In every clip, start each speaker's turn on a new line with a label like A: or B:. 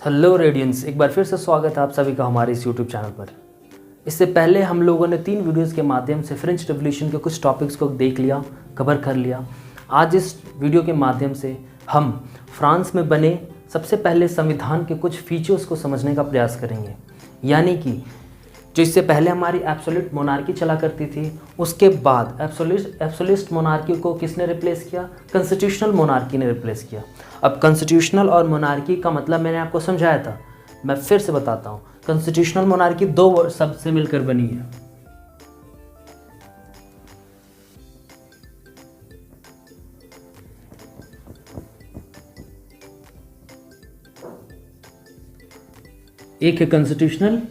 A: Hello radiance, एक बार फिर से स्वागत है आप सभी का हमारे इस यूट्यूब चैनल पर। इससे पहले हम लोगों ने 3 वीडियोस के माध्यम से फ्रेंच रेवोल्यूशन के कुछ टॉपिक्स को देख लिया, कवर कर लिया। आज इस वीडियो के माध्यम से हम फ्रांस में बने सबसे पहले संविधान के कुछ फीचर्स को समझने का प्रयास करेंगे। यानी कि जो इससे पहले हमारी एब्सोल्यूट मोनार्की चला करती थी, उसके बाद एब्सोल्यूट मोनार्की को किसने रिप्लेस किया? कॉन्स्टिट्यूशनल मोनार्की ने रिप्लेस किया। अब कॉन्स्टिट्यूशनल और मोनार्की का मतलब मैंने आपको समझाया था, मैं फिर से बताता हूँ। कॉन्स्टिट्यूशनल मोनार्की 2 शब्द से मिलकर बनी है। एक है कॉन्स्टिट्यूशनल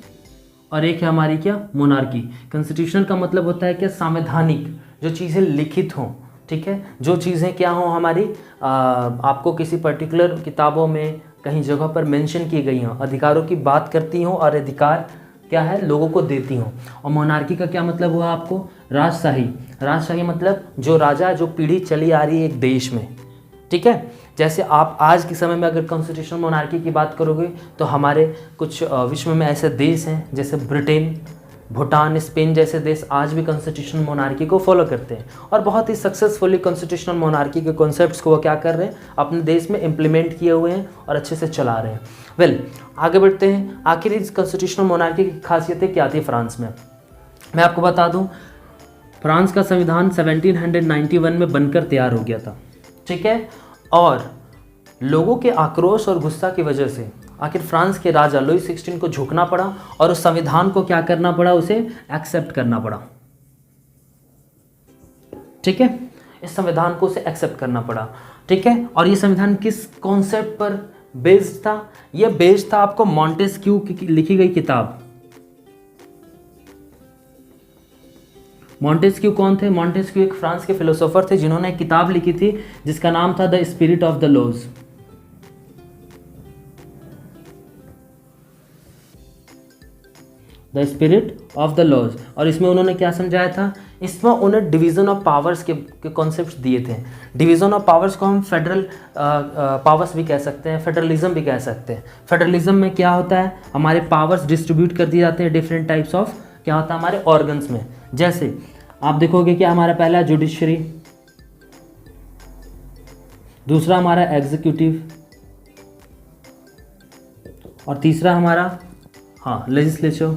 A: और एक है हमारी क्या? मोनार्की। कॉन्स्टिट्यूशनल का मतलब होता है क्या? संवैधानिक, जो चीज़ें लिखित हों, ठीक है, जो चीज़ें क्या हों हमारी आपको किसी पर्टिकुलर किताबों में कहीं जगह पर मेंशन की गई हों, अधिकारों की बात करती हों और अधिकार क्या है लोगों को देती हों। और मोनार्की का क्या मतलब हुआ आपको? राजशाही। राजशाही मतलब जो राजा जो पीढ़ी चली आ रही है एक देश में, ठीक है। जैसे आप आज के समय में अगर कॉन्स्टिट्यूशनल मोनार्की की बात करोगे तो हमारे कुछ विश्व में ऐसे देश हैं जैसे ब्रिटेन, भूटान, स्पेन जैसे देश आज भी कॉन्स्टिट्यूशनल मोनार्की को फॉलो करते हैं और बहुत ही सक्सेसफुली कॉन्स्टिट्यूशनल मोनार्की के कॉन्सेप्ट्स को वो क्या कर रहे हैं? अपने देश में इम्प्लीमेंट किए हुए हैं और अच्छे से चला रहे हैं। आगे बढ़ते हैं। आखिर इस कॉन्स्टिट्यूशनल मोनार्की की खासियतें क्या थी फ्रांस में? मैं आपको बता दूँ, फ्रांस का संविधान 1791 में बनकर तैयार हो गया था, ठीक है। और लोगों के आक्रोश और गुस्सा की वजह से आखिर फ्रांस के राजा लुई 16 को झुकना पड़ा और उस संविधान को क्या करना पड़ा? उसे एक्सेप्ट करना पड़ा, ठीक है। इस संविधान को उसे एक्सेप्ट करना पड़ा, ठीक है। और ये संविधान किस कॉन्सेप्ट पर बेस्ड था? ये बेस्ड था आपको मॉन्टेस्क्यू की लिखी गई किताब। मॉन्टेस्क्यू कौन थे? मॉन्टेस्क्यू एक फ्रांस के फिलोसोफर थे जिन्होंने एक किताब लिखी थी जिसका नाम था the spirit of the laws. The spirit of the laws. और इसमें उन्होंने क्या समझाया था? इसमें उन्हें डिवीजन ऑफ पावर्स के कॉन्सेप्ट्स दिए थे। डिवीजन ऑफ पावर्स को हम फेडरल पावर्स भी कह सकते हैं, फेडरलिज्म भी कह सकते हैं। फेडरलिज्म में क्या होता है? हमारे पावर्स डिस्ट्रीब्यूट कर दिए जाते हैं डिफरेंट टाइप्स ऑफ क्या होता है हमारे ऑर्गन्स में। जैसे आप देखोगे कि हमारा पहला जुडिशरी, दूसरा हमारा एग्जीक्यूटिव और तीसरा हमारा लेजिस्लेचर,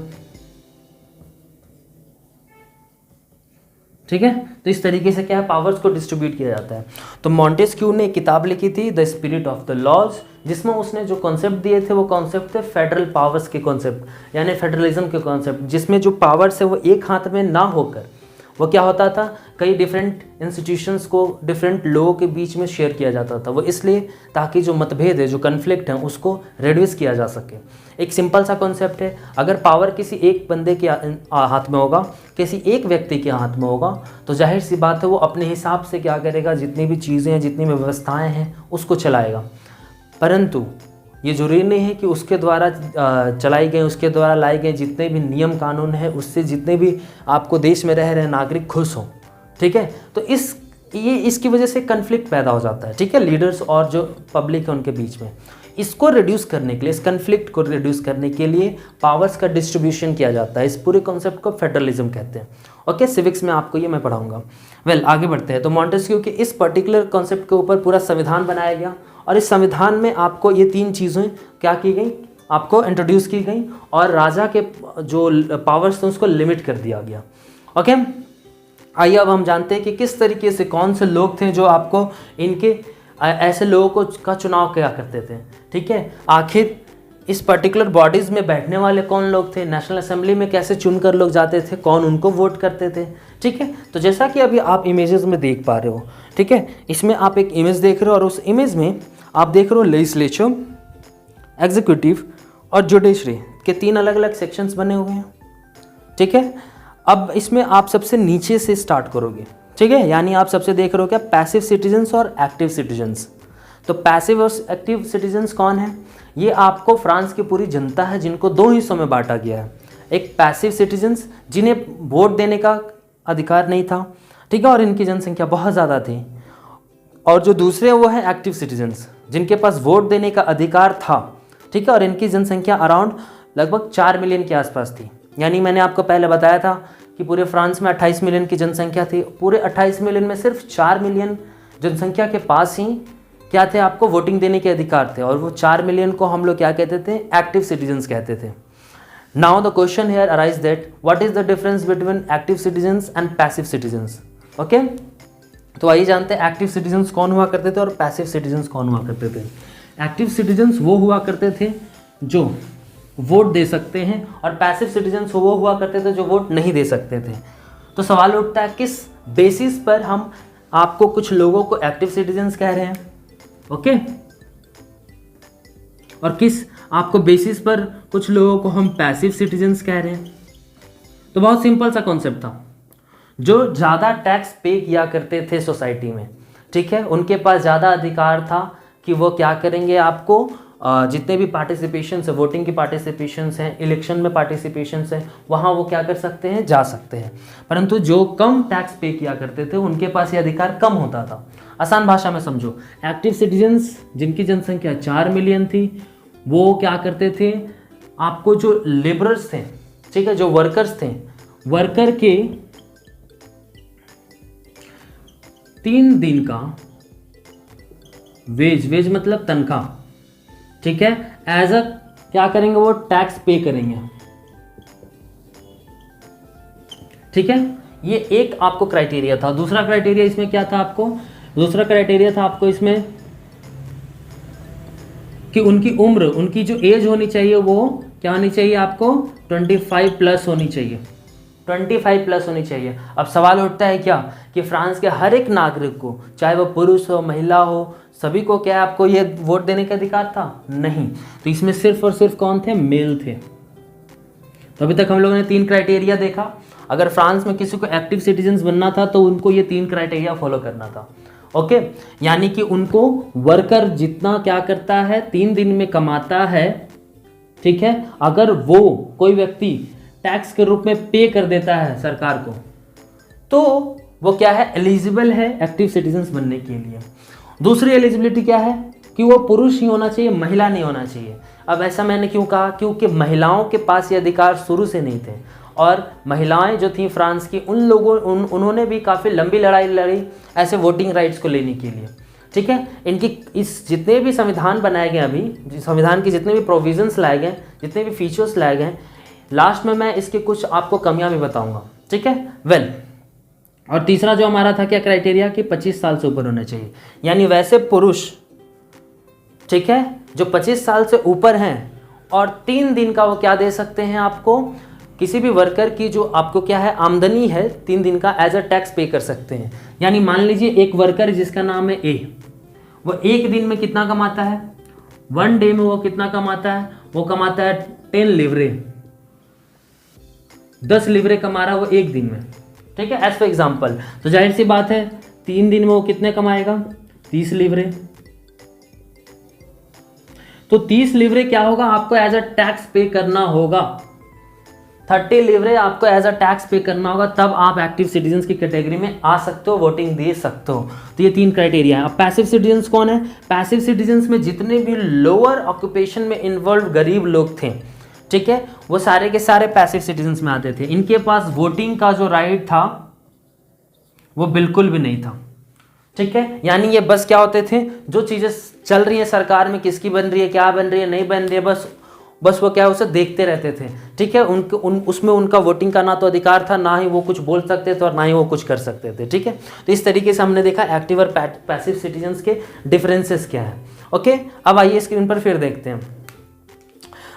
A: ठीक है। तो इस तरीके से क्या है पावर्स को डिस्ट्रीब्यूट किया जाता है। तो मॉन्टेस्क्यू ने एक किताब लिखी थी the spirit of the laws, जिसमें उसने जो कॉन्सेप्ट दिए थे वो कॉन्सेप्ट थे फेडरल पावर्स के कॉन्सेप्ट, यानी फेडरलिज्म के कॉन्सेप्ट, जिसमें जो पावर्स है वो एक हाथ में ना होकर वो क्या होता था? कई डिफरेंट इंस्टीट्यूशंस को डिफरेंट लोगों के बीच में शेयर किया जाता था। वो इसलिए ताकि जो मतभेद है, जो कन्फ्लिक्ट है, उसको रिड्यूस किया जा सके। एक सिंपल सा कॉन्सेप्ट है, अगर पावर किसी एक बंदे के हाथ में होगा, किसी एक व्यक्ति के हाथ में होगा, तो जाहिर सी बात है वो अपने हिसाब से क्या करेगा? जितनी भी चीज़ें हैं, जितनी भी व्यवस्थाएँ हैं, उसको चलाएगा। परंतु ये जरूरी नहीं है कि उसके द्वारा चलाई गई, उसके द्वारा लाए गए जितने भी नियम कानून हैं, उससे जितने भी आपको देश में रह रहे नागरिक खुश हों, ठीक है। तो इसकी वजह से कन्फ्लिक्ट पैदा हो जाता है, ठीक है, लीडर्स और जो पब्लिक है उनके बीच में। इसको रिड्यूस करने के लिए, इस कन्फ्लिक्ट को रिड्यूस करने के लिए पावर्स का डिस्ट्रीब्यूशन किया जाता है। इस पूरे कॉन्सेप्ट को फेडरलिज्म कहते हैं। ओके, सिविक्स में आपको ये मैं पढ़ाऊंगा। आगे बढ़ते हैं। तो मॉन्टेस्क्यू के इस पर्टिकुलर कॉन्सेप्ट के ऊपर पूरा संविधान बनाया गया और इस संविधान में आपको ये 3 चीज़ें क्या की गई? आपको इंट्रोड्यूस की गई और राजा के जो पावर्स थे उसको लिमिट कर दिया गया। ओके, आइए अब हम जानते हैं कि किस तरीके से कौन से लोग थे जो आपको इनके ऐसे लोगों को का चुनाव क्या करते थे, ठीक है। आखिर इस पर्टिकुलर बॉडीज़ में बैठने वाले कौन लोग थे? नेशनल असेंबली में कैसे चुनकर लोग जाते थे? कौन उनको वोट करते थे, ठीक है। तो जैसा कि अभी आप इमेजेस में देख पा रहे हो, ठीक है, इसमें आप एक इमेज देख रहे हो और उस इमेज में आप देख रहे हो लेजिस्लेचर, एग्जीक्यूटिव और जुडिशरी के 3 अलग अलग सेक्शंस बने हुए हैं, ठीक है। अब इसमें आप सबसे नीचे से स्टार्ट करोगे, ठीक है, यानी आप सबसे देख रहे हो क्या? पैसिव सिटीजन्स और एक्टिव सिटीजन्स। तो पैसिव और एक्टिव सिटीजन्स कौन है? ये आपको फ्रांस की पूरी जनता है जिनको 2 हिस्सों में बांटा गया है। एक पैसिव सिटीजन्स जिन्हें वोट देने का अधिकार नहीं था, ठीक है, और इनकी जनसंख्या बहुत ज़्यादा थी। और जो दूसरे वो है एक्टिव सिटीजन्स जिनके पास वोट देने का अधिकार था ठीक है, और इनकी जनसंख्या अराउंड लगभग 4 मिलियन के आसपास थी। यानी मैंने आपको पहले बताया था कि पूरे फ्रांस में 28 मिलियन की जनसंख्या थी, पूरे 28 मिलियन में सिर्फ 4 मिलियन जनसंख्या के पास ही क्या थे, आपको वोटिंग देने के अधिकार थे, और वो 4 मिलियन को हम लोग क्या कहते थे, एक्टिव सिटीजन्स कहते थे। Now the question here arise that what is the difference between active citizens and passive citizens. Okay, तो आइए जानते हैं एक्टिव सिटीजन्स कौन हुआ करते थे और पैसिव सिटीजन्स कौन हुआ करते थे। एक्टिव सिटीजन्स वो हुआ करते थे जो वोट दे सकते हैं, और पैसिव सिटीजन्स वो हुआ करते थे जो वोट नहीं दे सकते थे। तो सवाल उठता है किस बेसिस पर हम आपको कुछ लोगों को एक्टिव सिटीजन्स कह रहे हैं, ओके, और किस आपको बेसिस पर कुछ लोगों को हम पैसिव सिटीजन्स कह रहे हैं। तो बहुत सिंपल सा कॉन्सेप्ट था, जो ज़्यादा टैक्स पे किया करते थे सोसाइटी में, ठीक है, उनके पास ज़्यादा अधिकार था कि वो क्या करेंगे, आपको जितने भी पार्टिसिपेशन है, वोटिंग की पार्टिसिपेशन हैं, इलेक्शन में पार्टिसिपेशन हैं, वहाँ वो क्या कर सकते हैं, जा सकते हैं। परंतु जो कम टैक्स पे किया करते थे उनके पास ये अधिकार कम होता था। आसान भाषा में समझो, एक्टिव सिटीजन्स जिनकी जनसंख्या 4 मिलियन थी, वो क्या करते थे, आपको जो लेबरर्स थे, ठीक है, जो वर्कर्स थे, वर्कर के 3 दिन का वेज मतलब तनख्वाह, ठीक है, एज अ क्या करेंगे, वो टैक्स पे करेंगे, ठीक है। ये एक आपको क्राइटेरिया था। दूसरा क्राइटेरिया इसमें क्या था आपको, दूसरा क्राइटेरिया था आपको इसमें कि उनकी उम्र, उनकी जो एज होनी चाहिए वो क्या होनी चाहिए, आपको 25 प्लस होनी चाहिए, 25 प्लस होनी चाहिए। अब सवाल उठता है क्या कि फ्रांस के हर एक नागरिक को, चाहे वो पुरुष हो महिला हो, सभी को क्या आपको ये वोट देने का अधिकार था? नहीं। तो इसमें सिर्फ और सिर्फ कौन थे, मेल थे। तो अभी तक हम लोगों ने 3 क्राइटेरिया देखा। अगर फ्रांस में किसी को एक्टिव सिटीजन्स बनना था तो उनको ये 3 क्राइटेरिया फॉलो करना था, ओके। यानी कि उनको वर्कर जितना क्या करता है, 3 दिन में कमाता है, ठीक है, अगर वो कोई व्यक्ति टैक्स के रूप में पे कर देता है सरकार को, तो वो क्या है, एलिजिबल है एक्टिव सिटीजन्स बनने के लिए। दूसरी एलिजिबिलिटी क्या है कि वो पुरुष ही होना चाहिए, महिला नहीं होना चाहिए। अब ऐसा मैंने क्यों कहा, क्योंकि महिलाओं के पास ये अधिकार शुरू से नहीं थे, और महिलाएं जो थी फ्रांस की, उन्होंने भी काफ़ी लंबी लड़ाई लड़ी ऐसे वोटिंग राइट्स को लेने के लिए, ठीक है। इनकी इस जितने भी संविधान बनाए गए, अभी संविधान के जितने भी प्रोविजंस लाए गए, जितने भी फीचर्स लाए गए, लास्ट में मैं इसके कुछ आपको कमियां भी बताऊंगा, ठीक है। वेल, और तीसरा जो हमारा था क्या क्राइटेरिया कि 25 साल से ऊपर होने चाहिए। यानी वैसे पुरुष, ठीक है, जो 25 साल से ऊपर हैं और 3 दिन का वो क्या दे सकते हैं आपको, किसी भी वर्कर की जो आपको क्या है आमदनी है 3 दिन का, एज अ टैक्स पे कर सकते हैं। यानी मान लीजिए एक वर्कर जिसका नाम है ए, वो एक दिन में कितना कमाता है, 1 डे में वो कितना कमाता है, वो कमाता है 10 लिवरे, 10 लिवरे कमा रहा है वो एक दिन में, ठीक है, एज फॉर एग्जाम्पल। तो जाहिर सी बात है 3 दिन में वो कितने कमाएगा, 30 लिवरे। तो 30 लिवरे क्या होगा, आपको एज अ टैक्स पे करना होगा, 30 लिवरे आपको एज अ टैक्स पे करना होगा, तब आप एक्टिव सिटीजन्स की कैटेगरी में आ सकते हो, वोटिंग दे सकते हो। तो ये 3 क्राइटेरिया है। अब पैसिव सिटीजन्स कौन है, पैसिव सिटीजन्स में जितने भी लोअर ऑक्यूपेशन में इन्वॉल्व गरीब लोग थे, ठीक है, वो सारे के सारे पैसिव सिटीजन्स में आते थे। इनके पास वोटिंग का जो राइट था वो बिल्कुल भी नहीं था, ठीक है। यानी ये बस क्या होते थे, जो चीज़ें चल रही हैं सरकार में, किसकी बन रही है, क्या बन रही है, नहीं बन रही है, बस वो क्या है उसे देखते रहते थे, ठीक है। उसमें उनका वोटिंग का ना तो अधिकार था, ना ही वो कुछ बोल सकते थे और ना ही वो कुछ कर सकते थे, ठीक है। तो इस तरीके से हमने देखा एक्टिव और पैसिव सिटीजन्स के डिफरेंसेस क्या है, ओके। अब आइए स्क्रीन पर फिर देखते हैं।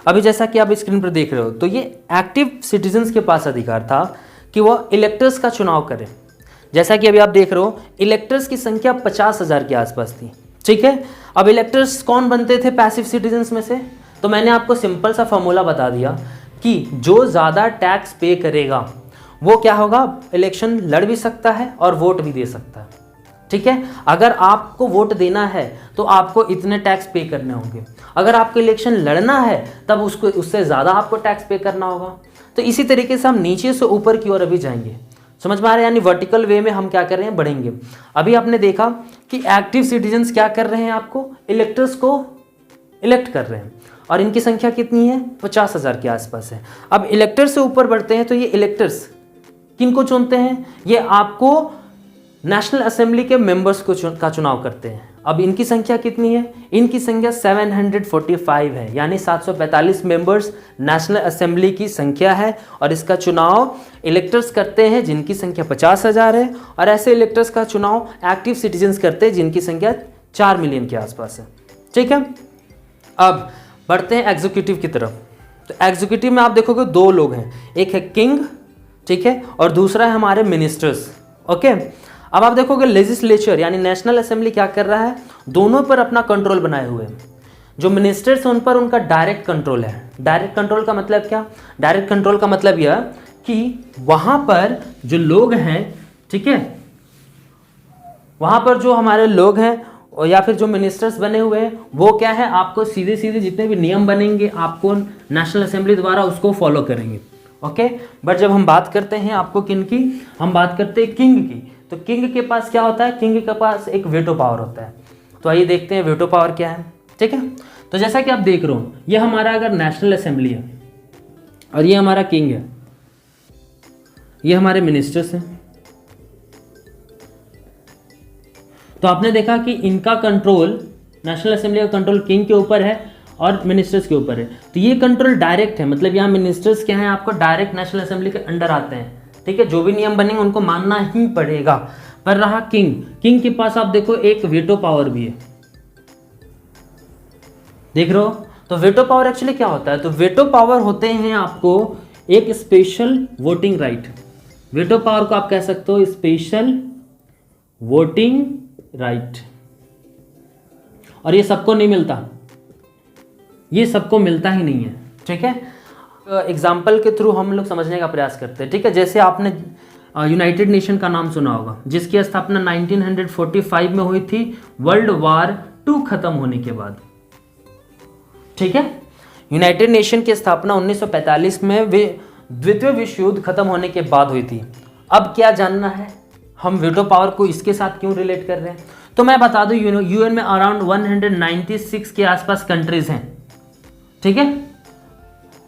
A: अभी जैसा कि आप स्क्रीन पर देख रहे हो, तो ये एक्टिव सिटीजन्स के पास अधिकार था कि वो इलेक्टर्स का चुनाव करें। जैसा कि अभी आप देख रहे हो, इलेक्टर्स की संख्या 50,000 के आसपास थी, ठीक है। अब इलेक्टर्स कौन बनते थे पैसिव सिटीजन्स में से, तो मैंने आपको सिंपल सा फॉर्मूला बता दिया कि जो ज़्यादा टैक्स पे करेगा वो क्या होगा, इलेक्शन लड़ भी सकता है और वोट भी दे सकता है, ठीक है। अगर आपको वोट देना है तो आपको इतने टैक्स पे करने होंगे, अगर आपको इलेक्शन लड़ना है तब उससे ज़्यादा आपको टैक्स पे करना होगा। तो इसी तरीके से हम नीचे से ऊपर की ओर अभी जाएंगे, समझ में आ रहा है, यानी वर्टिकल वे में हम क्या कर रहे हैं, बढ़ेंगे। अभी आपने देखा कि एक्टिव सिटीजन्स क्या कर रहे हैं, आपको इलेक्टर्स को इलेक्ट कर रहे हैं, और इनकी संख्या कितनी है? 50,000 के आसपास है। अब इलेक्टर से ऊपर बढ़ते हैं तो ये इलेक्टर्स किनको चुनते हैं? ये आपको नेशनल असेंबली के मेंबर्स का चुनाव करते हैं। अब इनकी संख्या कितनी है? इनकी संख्या 745 है, यानी 745 मेंबर्स नेशनल असेंबली की संख्या है और इसका चुनाव इलेक्टर्स करते हैं जिनकी संख्या 50,000 है, और ऐसे इलेक्टर्स का चुनाव एक्टिव सिटीजन्स करते हैं जिनकी संख्या 4 मिलियन के आसपास है। ठीक है, अब बढ़ते हैं एग्जीक्यूटिव की तरफ। तो एग्जीक्यूटिव में आप देखोगे 2 लोग हैं, एक है किंग, ठीक है, और दूसरा है हमारे मिनिस्टर्स। ओके, अब आप देखोगे लेजिस्लेचर यानी नेशनल असेंबली क्या कर रहा है? दोनों पर अपना कंट्रोल बनाए हुए हैं। जो मिनिस्टर्स हैं उन पर उनका डायरेक्ट कंट्रोल है। डायरेक्ट कंट्रोल का मतलब क्या? डायरेक्ट कंट्रोल का मतलब यह कि वहां पर जो लोग हैं, ठीक है, वहां पर जो हमारे लोग हैं या फिर जो मिनिस्टर्स बने हुए हैं वो क्या है, आपको सीधे सीधे जितने भी नियम बनेंगे आपको नेशनल असेंबली द्वारा उसको फॉलो करेंगे। ओके, बट जब हम बात करते हैं आपको किन की, हम बात करते हैं किंग की, तो किंग के पास क्या होता है? किंग के पास एक वेटो पावर होता है। तो आइए देखते हैं वेटो पावर क्या है। ठीक है, तो जैसा कि आप देख रहे हो, ये हमारा अगर नेशनल असेंबली है और ये हमारा किंग है, ये हमारे मिनिस्टर्स हैं, तो आपने देखा कि इनका कंट्रोल, नेशनल असेंबली का कंट्रोल किंग के ऊपर है और मिनिस्टर्स के ऊपर है। तो ये कंट्रोल डायरेक्ट है, मतलब यहाँ मिनिस्टर्स क्या है, आपको डायरेक्ट नेशनल असेंबली के अंडर आते हैं। ठीक है, जो भी नियम बनेंगे उनको मानना ही पड़ेगा। पर रहा किंग, किंग के पास आप देखो एक वेटो पावर भी है, देख रहे हो? तो वेटो पावर एक्चुअली क्या होता है? तो वेटो पावर होते हैं आपको एक special voting right. Veto power को आप कह सकते हो स्पेशल वोटिंग राइट, और ये सबको नहीं मिलता, ये सबको मिलता ही नहीं है। ठीक है, एग्जाम्पल के थ्रू हम लोग समझने का प्रयास करते हैं। ठीक है, जैसे आपने यूनाइटेड नेशन का नाम सुना होगा, जिसकी स्थापना 1945 में हुई थी, वर्ल्ड वार 2 खत्म होने के बाद। ठीक है, यूनाइटेड नेशन की स्थापना 1945 में द्वितीय विश्व युद्ध खत्म होने के बाद हुई थी। अब क्या जानना है, हम वेटो पावर को इसके साथ क्यों रिलेट कर रहे हैं? तो मैं बता दूं, यूएन में अराउंड 196 के आसपास कंट्रीज हैं। ठीक है,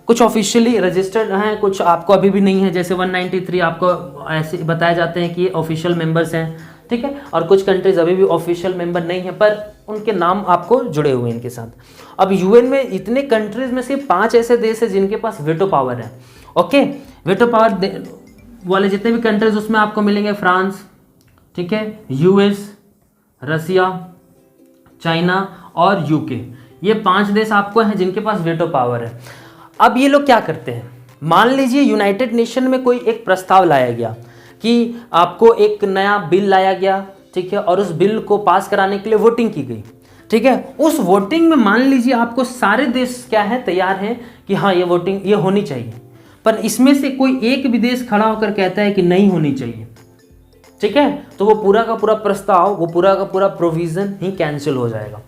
A: कुछ ऑफिशियली रजिस्टर्ड हैं, कुछ आपको अभी भी नहीं है, जैसे 193 आपको ऐसे बताए जाते हैं कि ऑफिशियल मेंबर्स हैं। ठीक है, और कुछ कंट्रीज अभी भी ऑफिशियल मेंबर नहीं है, पर उनके नाम आपको जुड़े हुए हैं इनके साथ। अब यूएन में इतने कंट्रीज में से 5 ऐसे देश है जिनके पास वेटो पावर है। ओके, वेटो पावर वाले जितने भी कंट्रीज उसमें आपको मिलेंगे फ्रांस, ठीक है, यूएस, रसिया, चाइना और यूके। ये 5 देश आपको हैं जिनके पास वेटो पावर है। अब ये लोग क्या करते हैं, मान लीजिए यूनाइटेड नेशन में कोई एक प्रस्ताव लाया गया कि आपको एक नया बिल लाया गया, ठीक है, और उस बिल को पास कराने के लिए वोटिंग की गई। ठीक है, उस वोटिंग में मान लीजिए आपको सारे देश क्या है, तैयार हैं कि हाँ ये वोटिंग ये होनी चाहिए, पर इसमें से कोई एक भी देश खड़ा होकर कहता है कि नहीं होनी चाहिए। ठीक है, तो वो पूरा का पूरा प्रस्ताव, वो पूरा का पूरा प्रोविजन ही कैंसिल हो जाएगा,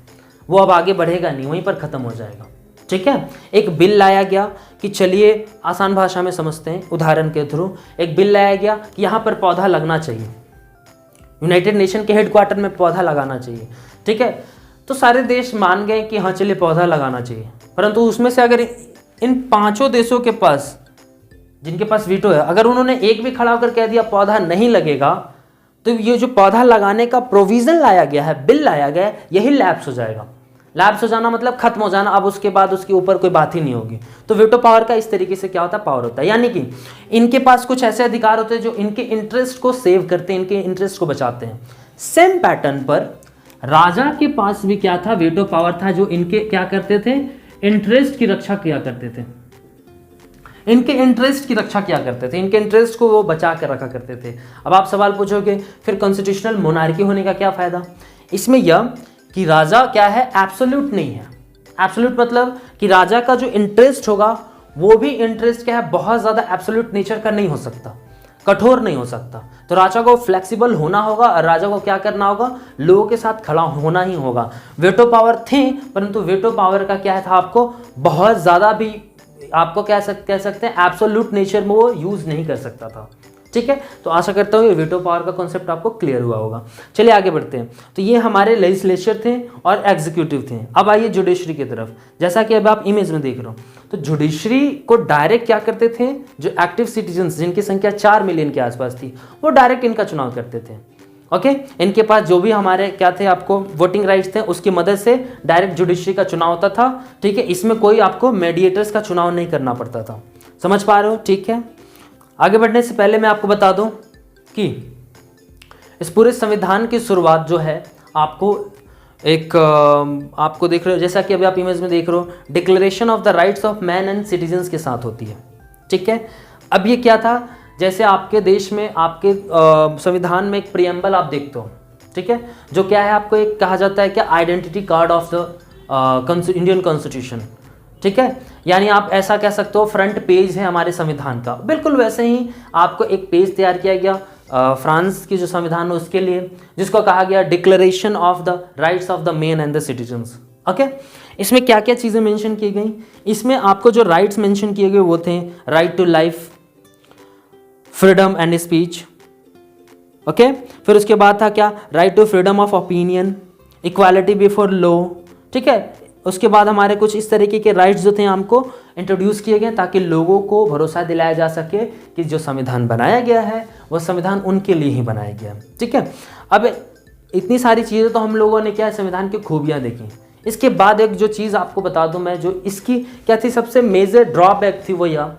A: वो अब आगे बढ़ेगा नहीं, वहीं पर खत्म हो जाएगा। ठीक है, एक बिल लाया गया कि चलिए आसान भाषा में समझते हैं, उदाहरण के थ्रू एक बिल लाया गया कि यहाँ पर पौधा लगना चाहिए, यूनाइटेड नेशन के हेडक्वार्टर में पौधा लगाना चाहिए। ठीक है, तो सारे देश मान गए कि हाँ चलिए पौधा लगाना चाहिए, परंतु उसमें से अगर इन 5 देशों के पास, जिनके पास वीटो है, अगर उन्होंने एक भी खड़ा होकर कह दिया पौधा नहीं लगेगा, तो ये जो पौधा लगाने का प्रोविजन लाया गया है, बिल लाया गया है, यही लैप्स हो जाएगा। लैप्स हो जाना मतलब खत्म हो जाना, अब उसके बाद उसके ऊपर कोई बात ही नहीं होगी। तो वेटो पावर का इस तरीके से क्या होता है, पावर होता है, यानी कि इनके पास कुछ ऐसे अधिकार होते हैं जो इनके इंटरेस्ट को सेव करते हैं, इनके इंटरेस्ट को बचाते हैं। सेम पैटर्न पर राजा के पास भी क्या था, वेटो पावर था, जो इनके क्या करते थे, इंटरेस्ट की रक्षा किया करते थे, इनके इंटरेस्ट की रक्षा किया करते थे, इनके इंटरेस्ट को वो बचा कर रखा करते थे। अब आप सवाल पूछोगे फिर कॉन्स्टिट्यूशनल मोनार्की होने का क्या फायदा? इसमें यह कि राजा क्या है, एब्सोल्यूट नहीं है। एब्सोल्यूट मतलब कि राजा का जो इंटरेस्ट होगा वो भी इंटरेस्ट क्या है, बहुत ज़्यादा एब्सोल्यूट नेचर का नहीं हो सकता, कठोर नहीं हो सकता। तो राजा को फ्लेक्सिबल होना होगा और राजा को क्या करना होगा, लोगों के साथ खड़ा होना ही होगा। वेटो पावर थे, परंतु वेटो पावर का क्या था, आपको बहुत ज़्यादा भी आपको कह सकते हैं एब्सोल्यूट नेचर में वो यूज़ नहीं कर सकता था। ठीक है। तो आशा करता हूँ ये वीटो पावर का कॉन्सेप्ट आपको क्लियर हुआ होगा। चलिए आगे बढ़ते हैं। तो ये हमारे लेजिस्लेचर थे और एग्जीक्यूटिव थे। अब आइए जुडिशरी की तरफ। जैसा कि अब आप इमेज में देख रहे हो, तो जुडिशरी को डायरेक्ट क्या करते थे, जो एक्टिव सिटीजन्स जिनकी संख्या 4 मिलियन के आसपास थी, वो डायरेक्ट इनका चुनाव करते थे। ओके, इनके पास जो भी हमारे क्या थे, आपको वोटिंग राइट्स थे, उसकी मदद से डायरेक्ट जुडिशरी का चुनाव होता था। ठीक है, इसमें कोई आपको मेडिएटर्स का चुनाव नहीं करना पड़ता था। समझ पा रहे हो? ठीक है। आगे बढ़ने से पहले मैं आपको बता दूं कि इस पूरे संविधान की शुरुआत जो है आपको आपको देख रहे हो, जैसा कि अभी आप इमेज में देख रहे हो, declaration of the rights of man and citizens के साथ होती है। ठीक है। अब ये क्या था, जैसे आपके देश में आपके संविधान में एक प्रियम्बल आप देखते हो, ठीक है, जो क्या है, आपको एक कहा जाता है क्या, identity card of the Indian constitution. ठीक है, यानी आप ऐसा कह सकते हो फ्रंट पेज है हमारे संविधान का। बिल्कुल वैसे ही आपको एक पेज तैयार किया गया फ्रांस की जो संविधान है उसके लिए, जिसको कहा गया declaration of the rights of the main and the citizens. Okay, इसमें क्या क्या चीज़ें मेंशन की गई, इसमें आपको जो राइट्स मेंशन किए गए वो थे right to life, freedom and speech. Okay, फिर उसके बाद था क्या, right to freedom of opinion, equality before law. ठीक है, उसके बाद हमारे कुछ इस तरीके के राइट्स जो थे हमको इंट्रोड्यूस किए गए ताकि लोगों को भरोसा दिलाया जा सके कि जो संविधान बनाया गया है वह संविधान उनके लिए ही बनाया गया है। ठीक है, अब इतनी सारी चीज़ें तो हम लोगों ने क्या है, संविधान की खूबियाँ देखी। इसके बाद एक जो चीज़ आपको बता दूं मैं, जो इसकी क्या थी, सबसे मेजर ड्रॉबैक थी वो यह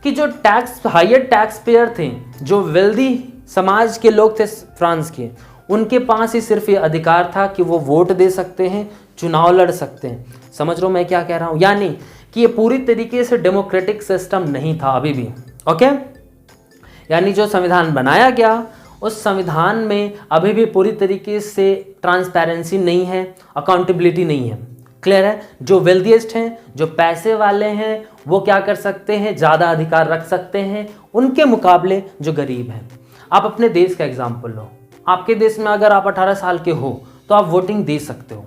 A: कि जो टैक्स हायर टैक्स पेयर थे, जो वेल्दी समाज के लोग थे फ्रांस के, उनके पास ही सिर्फ ये अधिकार था कि वो वोट दे सकते हैं, चुनाव लड़ सकते हैं। समझ रहे हो मैं क्या कह रहा हूँ? यानी कि ये पूरी तरीके से डेमोक्रेटिक सिस्टम नहीं था अभी भी। ओके, यानी जो संविधान बनाया गया उस संविधान में अभी भी पूरी तरीके से ट्रांसपेरेंसी नहीं है, अकाउंटेबिलिटी नहीं है। क्लियर है? जो वेल्दिएस्ट हैं, जो पैसे वाले हैं, वो क्या कर सकते हैं, ज़्यादा अधिकार रख सकते हैं उनके मुकाबले जो गरीब हैं। आप अपने देश का एग्जाम्पल लो। आपके देश में अगर आप 18 साल के हो तो आप वोटिंग दे सकते हो।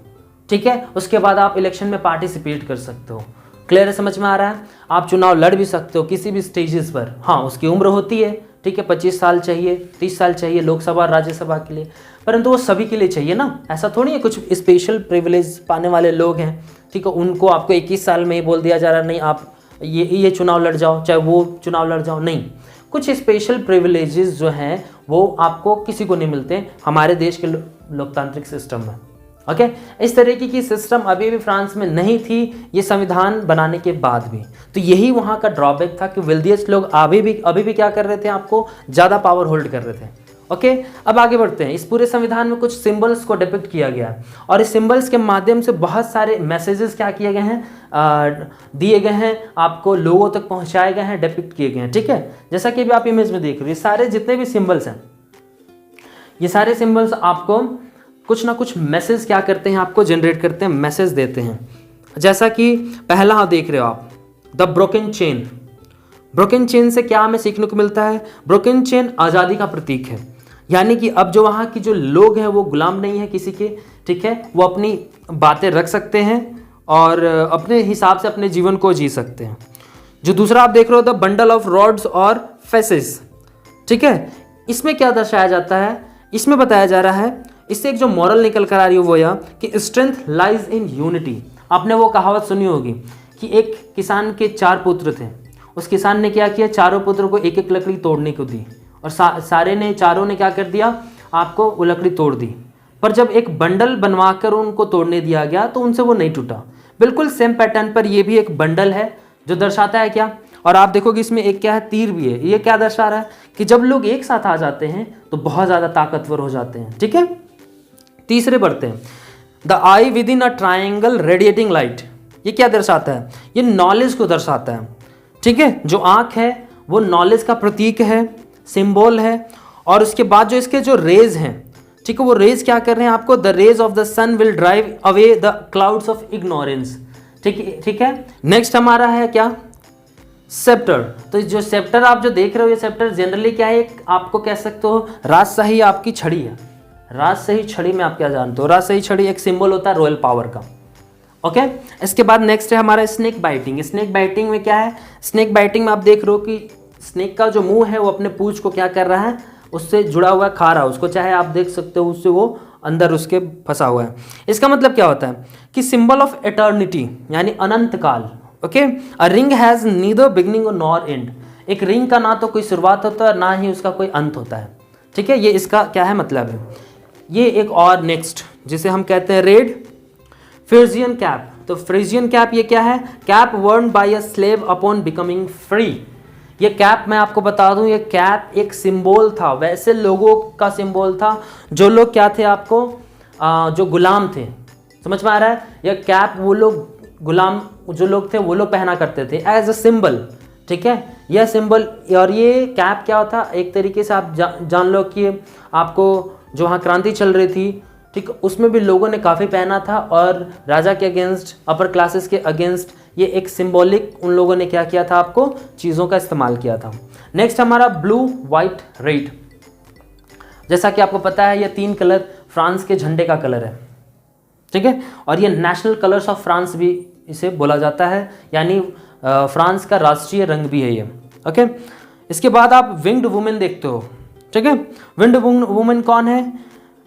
A: ठीक है, उसके बाद आप इलेक्शन में पार्टिसिपेट कर सकते हो। क्लियर है? समझ में आ रहा है? आप चुनाव लड़ भी सकते हो किसी भी स्टेजेस पर। हाँ, उसकी उम्र होती है, ठीक है, 25 साल चाहिए, 30 साल चाहिए लोकसभा राज्यसभा के लिए, परंतु वो सभी के लिए चाहिए ना। ऐसा थोड़ी है कुछ स्पेशल प्रिविलेज पाने वाले लोग हैं, ठीक है, उनको आपको 21 साल में ही बोल दिया जा रहा है नहीं आप ये चुनाव लड़ जाओ, चाहे वो चुनाव लड़ जाओ। नहीं, कुछ स्पेशल प्रिविलेजेस जो हैं वो आपको किसी को नहीं मिलते हमारे देश के लोकतांत्रिक सिस्टम में। ओके, इस तरीके की सिस्टम अभी भी फ्रांस में नहीं थी ये संविधान बनाने के बाद भी। तो यही वहाँ का ड्रॉबैक था कि वेल्दिएस्ट लोग अभी भी क्या कर रहे थे, आपको ज़्यादा पावर होल्ड कर रहे थे। ओके, अब आगे बढ़ते हैं। इस पूरे संविधान में कुछ सिंबल्स को डिपिक्ट किया गया है और इस सिंबल्स के माध्यम से बहुत सारे मैसेजेस क्या किए गए हैं, दिए गए हैं, आपको लोगों तक पहुँचाए गए हैं, डिपिक्ट किए गए हैं। ठीक है, जैसा कि अभी आप इमेज में देख रहे हो, ये सारे जितने भी सिंबल्स हैं, ये सारे सिंबल्स आपको कुछ ना कुछ मैसेज क्या करते हैं, आपको जनरेट करते हैं, मैसेज देते हैं। जैसा कि पहला आप देख रहे हो आप, the broken chain. Broken chain से क्या हमें सीखने को मिलता है? ब्रोकन चेन आज़ादी का प्रतीक है, यानी कि अब जो वहाँ की जो लोग हैं वो गुलाम नहीं है किसी के। ठीक है, वो अपनी बातें रख सकते हैं और अपने हिसाब से अपने जीवन को जी सकते हैं। जो दूसरा आप देख रहे हो, द बंडल ऑफ रॉड्स और फेसेस। ठीक है, इसमें क्या दर्शाया जाता है, इसमें बताया जा रहा है, इससे एक जो मॉरल निकल कर आ रही है वो यह कि स्ट्रेंथ लाइज इन यूनिटी। आपने वो कहावत सुनी होगी कि एक किसान के 4 पुत्र थे, उस किसान ने क्या किया, चारों पुत्रों को एक एक लकड़ी तोड़ने को दी और चारों ने क्या कर दिया, आपको वो लकड़ी तोड़ दी। पर जब एक बंडल बनवाकर उनको तोड़ने दिया गया तो उनसे वो नहीं टूटा। बिल्कुल सेम पैटर्न पर ये भी एक बंडल है जो दर्शाता है क्या, और आप देखोगे इसमें एक क्या है, तीर भी है। ये क्या दर्शा रहा है कि जब लोग एक साथ आ जाते हैं तो बहुत ज़्यादा ताकतवर हो जाते हैं। ठीक है, तीसरे बढ़ते हैं, the I with in a triangle radiating light. ये क्या दर्शाता है, ये नॉलेज को दर्शाता है। ठीक है, जो आँख है वो नॉलेज का प्रतीक है, सिंबल है। और उसके बाद जो इसके जो रेज हैं, ठीक है, वो रेज क्या कर रहे हैं आपको, the rays of the sun will drive away the clouds of ignorance. ठीक है, नेक्स्ट हमारा है क्या, सेप्टर। तो जो सेप्टर आप जो देख रहे हो, ये सेप्टर जनरली क्या है, आपको कह सकते हो राजशाही आपकी छड़ी है। राजशाही छड़ी में आप क्या जानते हो, राजशाही छड़ी एक सिंबल होता है रॉयल पावर का। ओके, इसके बाद नेक्स्ट है हमारा स्नेक बाइटिंग। स्नेक बाइटिंग में क्या है, स्नेक बाइटिंग में आप देख रहे हो कि स्नेक का जो मुंह है वो अपने पूंछ को क्या कर रहा है, उससे जुड़ा हुआ खा रहा है उसको, चाहे आप देख सकते हो उससे वो अंदर उसके फंसा हुआ है। इसका मतलब क्या होता है कि सिंबल ऑफ एटर्निटी यानी अनंत काल। Okay, a ring has neither beginning nor and. एक रिंग का ना तो कोई शुरुआत होता है ना ही उसका कोई अंत होता है। ठीक है, ये इसका क्या है मतलब है। ये एक और नेक्स्ट जिसे हम कहते हैं रेड फ्रिजियन कैप। तो फ्रिजियन कैप ये क्या है, cap worn by a slave upon becoming free. ये कैप मैं आपको बता दूं, ये कैप एक सिंबल था, वैसे लोगों का सिंबल था जो लोग क्या थे आपको जो गुलाम थे। समझ में आ रहा है, यह कैप वो लोग गुलाम जो लोग थे वो लोग पहना करते थे एज अ सिंबल। ठीक है, यह सिंबल और ये कैप क्या होता, एक तरीके से आप जान लो कि आपको जो वहाँ क्रांति चल रही थी, ठीक, उसमें भी लोगों ने काफ़ी पहना था और राजा के अगेंस्ट, अपर क्लासेस के अगेंस्ट ये एक सिंबॉलिक उन लोगों ने क्या किया था, आपको चीज़ों का इस्तेमाल किया था। नेक्स्ट हमारा ब्लू वाइट रेड। जैसा कि आपको पता है ये 3 कलर फ्रांस के झंडे का कलर है। ठीक है, और ये नेशनल कलर्स ऑफ फ्रांस भी इसे बोला जाता है, यानी फ्रांस का राष्ट्रीय रंग भी है ये। ओके, इसके बाद आप विंग्ड वुमेन देखते हो। ठीक है, विंग्ड वुमेन कौन है,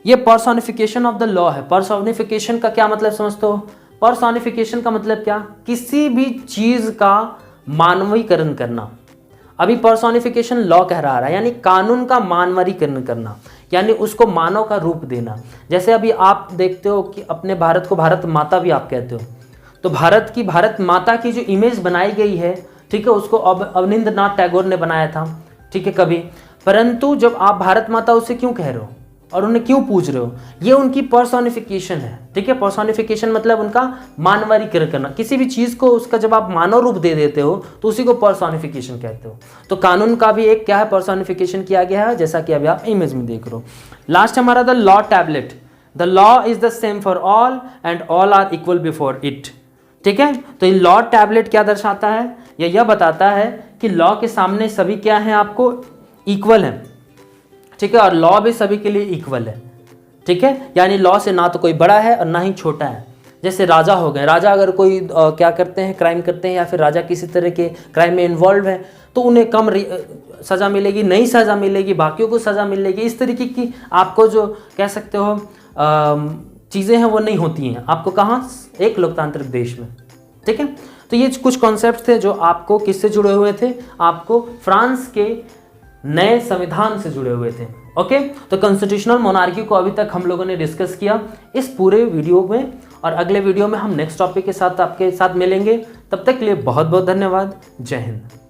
A: ये पर्सोनिफिकेशन ऑफ द लॉ है। पर्सोनिफिकेशन का क्या मतलब समझते हो, पर्सोनिफिकेशन का मतलब क्या, किसी भी चीज का मानवीकरण करना। अभी पर्सोनिफिकेशन लॉ कह रहा है, यानी कानून का मानवीकरण करना, यानी उसको मानव का रूप देना। जैसे अभी आप देखते हो कि अपने भारत को भारत माता भी आप कहते हो, तो भारत माता की जो इमेज बनाई गई है, ठीक है, उसको अवनींद्रनाथ टैगोर ने बनाया था। ठीक है, कभी, परंतु जब आप भारत माता उसे क्यों कह रहे हो और उन्हें क्यों पूछ रहे हो, ये उनकी पर्सोनिफिकेशन है। ठीक है, पर्सोनिफिकेशन मतलब उनका मानवीकरण करना, किसी भी चीज को उसका जब आप मानव रूप दे देते हो तो उसी को पर्सोनिफिकेशन कहते हो। तो कानून का भी एक क्या है, पर्सोनिफिकेशन किया गया है, जैसा कि अभी आप इमेज में देख रहे हो। लास्ट हमारा the law tablet. The law is the same for all and all are equal before it. ठीक है, तो ये लॉ टैबलेट क्या दर्शाता है, यह बताता है कि लॉ के सामने सभी क्या है, आपको इक्वल है। ठीक है, और लॉ भी सभी के लिए इक्वल है। ठीक है, यानी लॉ से ना तो कोई बड़ा है और ना ही छोटा है। जैसे राजा हो गए, राजा अगर कोई क्या करते हैं, क्राइम करते हैं, या फिर राजा किसी तरह के क्राइम में इन्वॉल्व है, तो उन्हें कम सज़ा मिलेगी, नई सज़ा मिलेगी, बाकियों को सज़ा मिलेगी। इस तरीके की आपको जो कह सकते हो चीज़ें हैं वो नहीं होती हैं आपको कहाँ, एक लोकतांत्रिक देश में। ठीक है, तो ये कुछ कॉन्सेप्ट थे जो आपको किससे जुड़े हुए थे, आपको फ्रांस के नए संविधान से जुड़े हुए थे। ओके, तो कॉन्स्टिट्यूशनल मोनार्की को अभी तक हम लोगों ने डिस्कस किया इस पूरे वीडियो में, और अगले वीडियो में हम नेक्स्ट टॉपिक के साथ आपके साथ मिलेंगे। तब तक के लिए बहुत बहुत धन्यवाद। जय हिंद।